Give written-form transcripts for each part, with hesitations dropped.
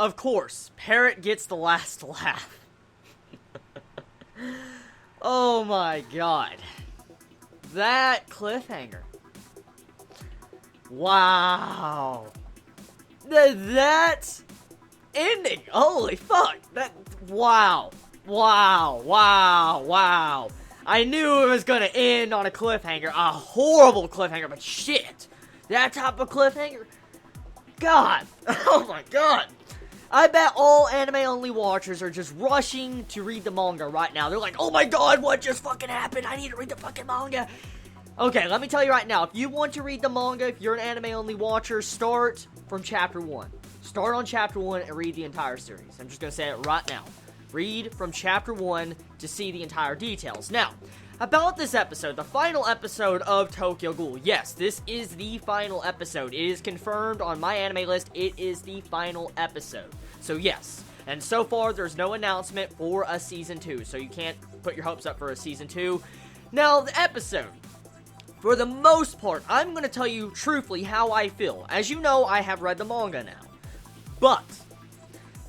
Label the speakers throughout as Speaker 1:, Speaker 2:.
Speaker 1: of course, Pierrot gets the last laugh. Oh my god. That cliffhanger. Wow. That ending. Holy fuck. Wow. I knew it was gonna end on a cliffhanger. A horrible cliffhanger, but shit. That type of cliffhanger? God. Oh my god. I bet all anime-only watchers are just rushing to read the manga right now. They're like, oh my god, what just fucking happened? I need to read the fucking manga. Okay, let me tell you right now. If you want to read the manga, if you're an anime-only watcher, start from chapter 1. Start on chapter 1 and read the entire series. I'm just going to say it right now. Read from chapter 1 to see the entire details. Now, about this episode, the final episode of Tokyo Ghoul. Yes, this is the final episode. It is confirmed on my anime list. It is the final episode. So yes, and so far there's no announcement for a season 2, so you can't put your hopes up for a season 2. Now, the episode, for the most part, I'm going to tell you truthfully how I feel. As you know, I have read the manga now. But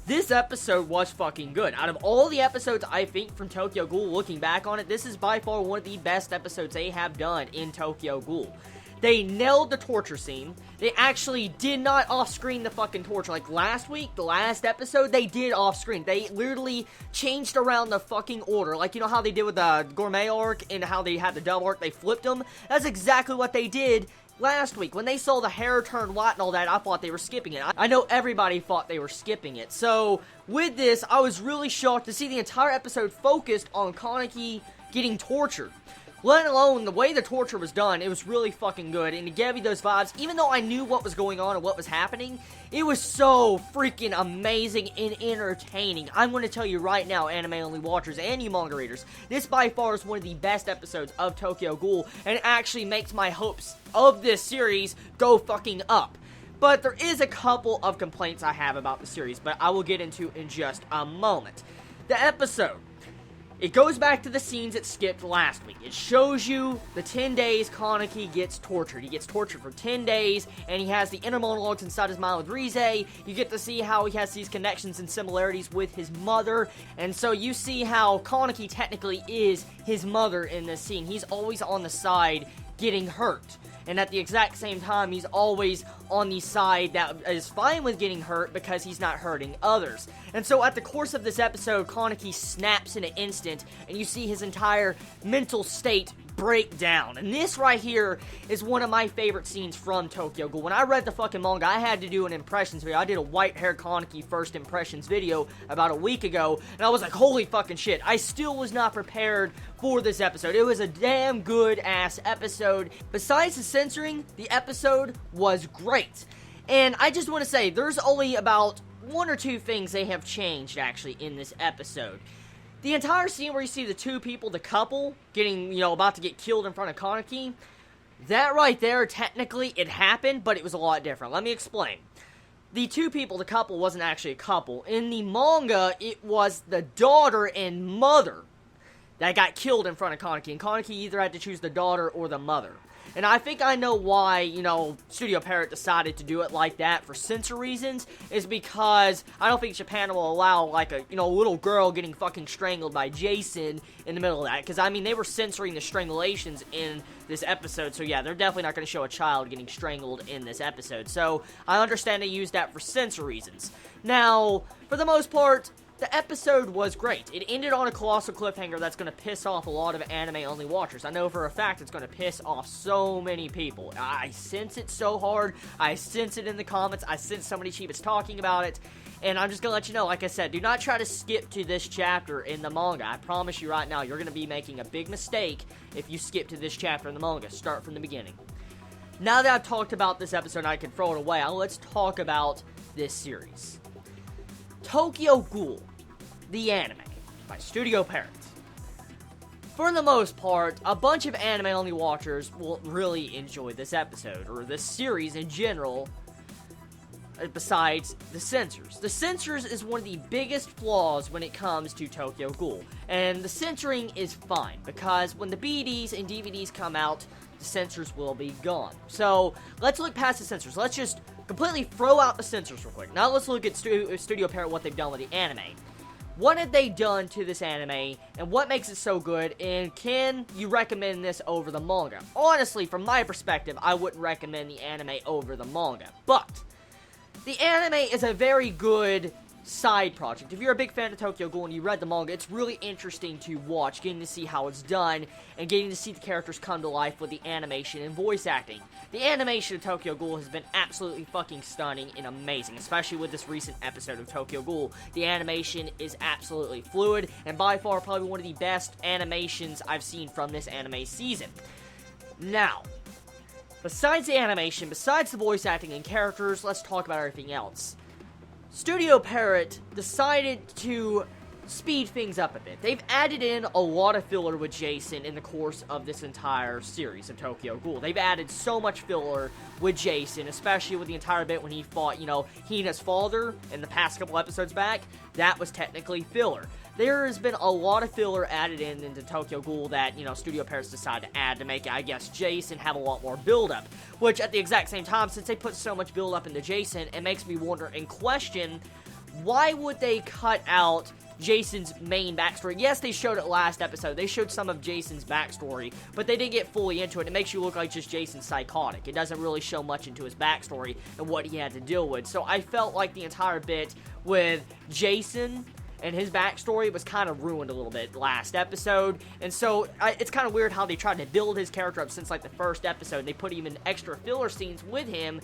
Speaker 1: this episode was fucking good. Out of all the episodes, I think, from Tokyo Ghoul, looking back on it, this is by far one of the best episodes they have done in Tokyo Ghoul. They nailed the torture scene. They actually did not off-screen the fucking torture. Like last week, the last episode, they did off-screen. They literally changed around the fucking order. Like, you know how they did with the gourmet arc and how they had the double arc, they flipped them? That's exactly what they did last week. When they saw the hair turn white and all that, I thought they were skipping it. I know everybody thought they were skipping it. So, with this, I was really shocked to see the entire episode focused on Kaneki getting tortured. Let alone the way the torture was done, it was really fucking good, and it gave me those vibes. Even though I knew what was going on and what was happening, it was so freaking amazing and entertaining. I'm going to tell you right now, anime-only watchers and you manga readers, this by far is one of the best episodes of Tokyo Ghoul, and it actually makes my hopes of this series go fucking up. But there is a couple of complaints I have about the series, but I will get into in just a moment. The episode, it goes back to the scenes it skipped last week. It shows you the 10 days Kaneki gets tortured. He gets tortured for 10 days, and he has the inner monologues inside his mind with Rize. You get to see how he has these connections and similarities with his mother, and so you see how Kaneki technically is his mother in this scene. He's always on the side getting hurt. And at the exact same time, he's always on the side that is fine with getting hurt because he's not hurting others. And so at the course of this episode, Kaneki snaps in an instant, and you see his entire mental state break down. And this right here is one of my favorite scenes from Tokyo Ghoul. When I read the fucking manga, I had to do an impressions video. I did a white-haired Kaneki first impressions video about a week ago, and I was like, holy fucking shit. I still was not prepared for this episode. It was a damn good-ass episode. Besides the censoring, the episode was great. And I just want to say, there's only about one or two things they have changed, actually, in this episode. The entire scene where you see the two people, the couple, getting, about to get killed in front of Kaneki, that right there, technically, it happened, but it was a lot different. Let me explain. The two people, the couple, wasn't actually a couple. In the manga, it was the daughter and mother that got killed in front of Kaneki, and Kaneki either had to choose the daughter or the mother. And I think I know why, Studio Pierrot decided to do it like that for censor reasons, is because I don't think Japan will allow, like, a little girl getting fucking strangled by Jason in the middle of that. Because, I mean, they were censoring the strangulations in this episode, so yeah, they're definitely not going to show a child getting strangled in this episode. So, I understand they used that for censor reasons. Now, for the most part, the episode was great. It ended on a colossal cliffhanger that's going to piss off a lot of anime-only watchers. I know for a fact it's going to piss off so many people. I sense it so hard. I sense it in the comments. I sense so many Chibis talking about it. And I'm just going to let you know, like I said, do not try to skip to this chapter in the manga. I promise you right now, you're going to be making a big mistake if you skip to this chapter in the manga. Start from the beginning. Now that I've talked about this episode and I can throw it away, let's talk about this series. Tokyo Ghoul, the anime, by Studio Pierrot. For the most part, a bunch of anime-only watchers will really enjoy this episode, or this series in general, besides the censors. The censors is one of the biggest flaws when it comes to Tokyo Ghoul, and the censoring is fine, because when the BDs and DVDs come out, the censors will be gone. So, let's look past the censors. Let's just completely throw out the censors real quick. Now let's look at Studio Pierrot, what they've done with the anime. What have they done to this anime, and what makes it so good, and can you recommend this over the manga? Honestly, from my perspective, I wouldn't recommend the anime over the manga, but the anime is a very good side project. If you're a big fan of Tokyo Ghoul and you read the manga, it's really interesting to watch, getting to see how it's done, and getting to see the characters come to life with the animation and voice acting. The animation of Tokyo Ghoul has been absolutely fucking stunning and amazing, especially with this recent episode of Tokyo Ghoul. The animation is absolutely fluid, and by far probably one of the best animations I've seen from this anime season. Now, besides the animation, besides the voice acting and characters, let's talk about everything else. Studio Pierrot decided to speed things up a bit. They've added in a lot of filler with Jason in the course of this entire series of Tokyo Ghoul. They've added so much filler with Jason, especially with the entire bit when he fought, Hina's father in the past couple episodes back. That was technically filler. There has been a lot of filler added into Tokyo Ghoul that, Studio Pierrot decided to add to make, I guess, Jason have a lot more build-up. Which, at the exact same time, since they put so much build-up into Jason, it makes me wonder and question, why would they cut out Jason's main backstory? Yes, they showed it last episode. They showed some of Jason's backstory, but they didn't get fully into it. It makes you look like just Jason's psychotic. It doesn't really show much into his backstory and what he had to deal with. So I felt like the entire bit with Jason and his backstory was kind of ruined a little bit last episode, and so it's kind of weird how they tried to build his character up since, like, the first episode. They put even extra filler scenes with him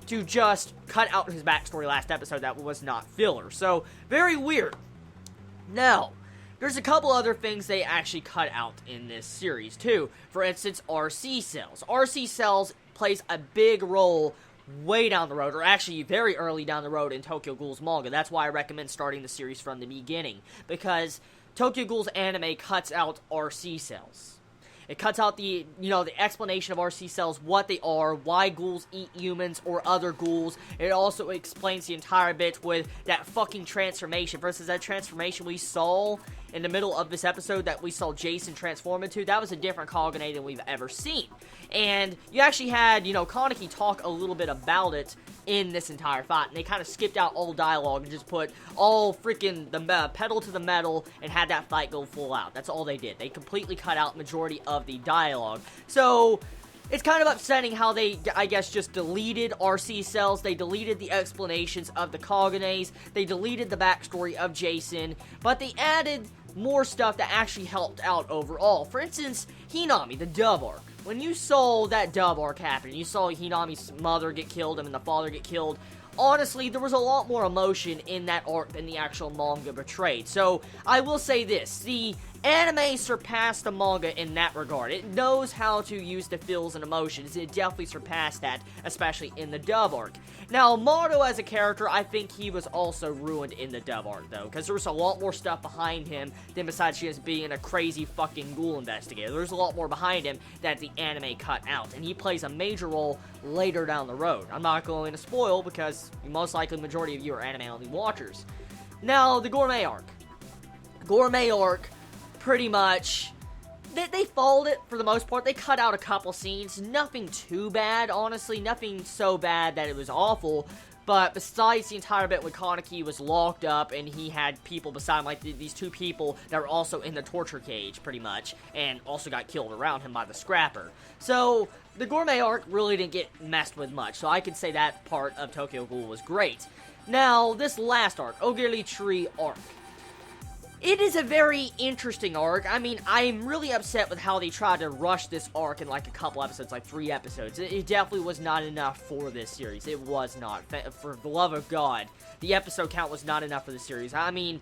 Speaker 1: to just cut out his backstory last episode that was not filler. So, very weird. Now, there's a couple other things they actually cut out in this series, too. For instance, RC cells. RC cells plays a big role way down the road, or actually very early down the road in Tokyo Ghoul's manga. That's why I recommend starting the series from the beginning, because Tokyo Ghoul's anime cuts out RC cells. It cuts out the explanation of RC cells, what they are, why ghouls eat humans or other ghouls. It also explains the entire bit with that fucking transformation. Versus that transformation we saw in the middle of this episode that we saw Jason transform into, that was a different Kagane than we've ever seen. And you actually had, Kaneki talk a little bit about it in this entire fight, and they kind of skipped out all dialogue and just put all freaking the pedal to the metal and had that fight go full out. That's all they did. They completely cut out majority of the dialogue. So it's kind of upsetting how they, I guess, just deleted RC cells. They deleted the explanations of the Kaganes. They deleted the backstory of Jason, but they added more stuff that actually helped out overall. For instance, Hinami, the dub arc. When you saw that dub arc happen, you saw Hinami's mother get killed and then the father get killed, honestly, there was a lot more emotion in that arc than the actual manga portrayed. So, I will say this, the anime surpassed the manga in that regard. It knows how to use the feels and emotions. It definitely surpassed that, especially in the dub arc. Now, Mato as a character, I think he was also ruined in the dub arc, though, because there was a lot more stuff behind him than besides just being a crazy fucking ghoul investigator. There's a lot more behind him that the anime cut out, and he plays a major role later down the road. I'm not going to spoil, because most likely the majority of you are anime-only watchers. Now, the Gourmet arc. Gourmet arc, pretty much, they followed it for the most part. They cut out a couple scenes, nothing too bad, honestly, nothing so bad that it was awful, but besides the entire bit when Kaneki was locked up and he had people beside him, like these two people that were also in the torture cage, pretty much, and also got killed around him by the Scrapper. So, the Gourmet arc really didn't get messed with much, so I can say that part of Tokyo Ghoul was great. Now, this last arc, Ogiri Tree arc. It is a very interesting arc. I mean, I'm really upset with how they tried to rush this arc in like a couple episodes, like 3 episodes. It definitely was not enough for this series. It was not. For the love of God, the episode count was not enough for the series. I mean,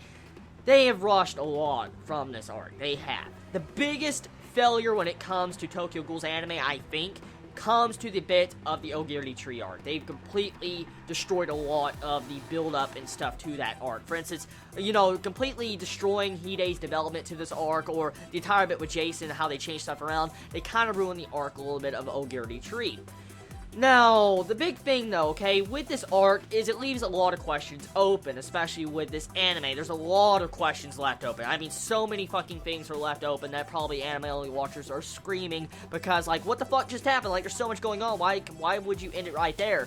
Speaker 1: they have rushed a lot from this arc. They have. The biggest failure when it comes to Tokyo Ghoul's anime, I think, comes to the bit of the Ogiri Tree arc. They've completely destroyed a lot of the build-up and stuff to that arc. For instance, completely destroying Hide's development to this arc, or the entire bit with Jason and how they changed stuff around, they kind of ruined the arc a little bit of Ogiri Tree. Now, the big thing, though, okay, with this arc is it leaves a lot of questions open, especially with this anime. There's a lot of questions left open. I mean, so many fucking things are left open that probably anime-only watchers are screaming because, like, what the fuck just happened? Like, there's so much going on. Why would you end it right there?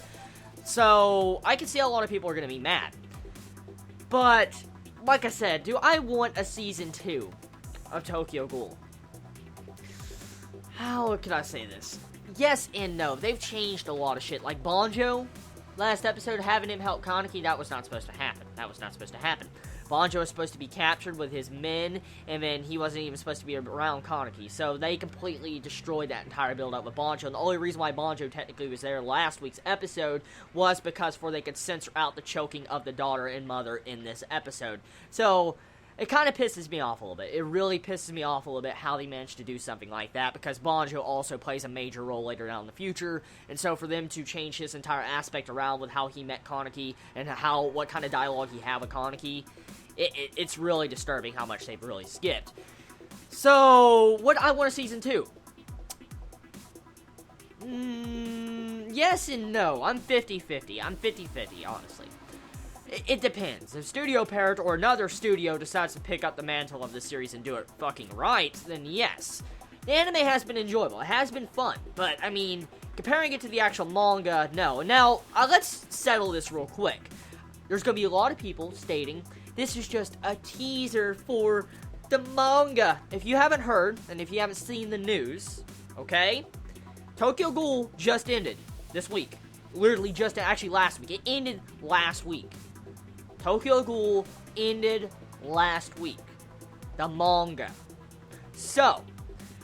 Speaker 1: So, I can see a lot of people are going to be mad. But, like I said, do I want a Season 2 of Tokyo Ghoul? How can I say this? Yes and no. They've changed a lot of shit. Like Banjo, last episode, having him help Kaneki, that was not supposed to happen. Banjo was supposed to be captured with his men, and then he wasn't even supposed to be around Kaneki. So they completely destroyed that entire build-up with Banjo. And the only reason why Banjo technically was there last week's episode was because they could censor out the choking of the daughter and mother in this episode. So it kind of pisses me off a little bit. It really pisses me off a little bit how they managed to do something like that, because Banjo also plays a major role later down in the future, and so for them to change his entire aspect around with how he met Kaneki and what kind of dialogue he had with Kaneki, it's really disturbing how much they've really skipped. So, what I want a Season 2? Yes and no. I'm 50-50. I'm 50-50, honestly. It depends. If Studio Pierrot or another studio decides to pick up the mantle of the series and do it fucking right, then yes. The anime has been enjoyable. It has been fun. But, I mean, comparing it to the actual manga, no. Now, let's settle this real quick. There's going to be a lot of people stating this is just a teaser for the manga. If you haven't heard, and if you haven't seen the news, okay? Tokyo Ghoul just ended this week. Literally actually last week. It ended last week. Tokyo Ghoul ended last week. The manga. So,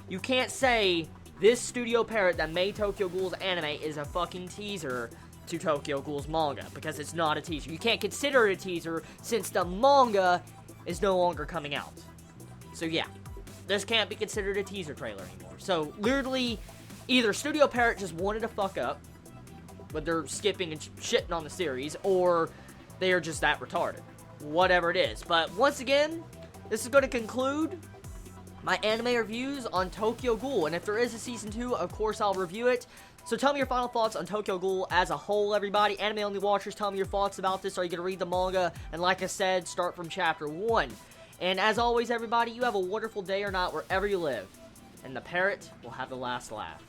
Speaker 1: you can't say this Studio Pierrot that made Tokyo Ghoul's anime is a fucking teaser to Tokyo Ghoul's manga, because it's not a teaser. You can't consider it a teaser since the manga is no longer coming out. So yeah, this can't be considered a teaser trailer anymore. So literally, either Studio Pierrot just wanted to fuck up, but they're skipping and shitting on the series, or they are just that retarded. Whatever it is. But once again, this is going to conclude my anime reviews on Tokyo Ghoul. And if there is a Season 2, of course I'll review it. So tell me your final thoughts on Tokyo Ghoul as a whole, everybody. Anime-only watchers, tell me your thoughts about this. Are you going to read the manga? And like I said, start from Chapter 1. And as always, everybody, you have a wonderful day or night wherever you live. And the parrot will have the last laugh.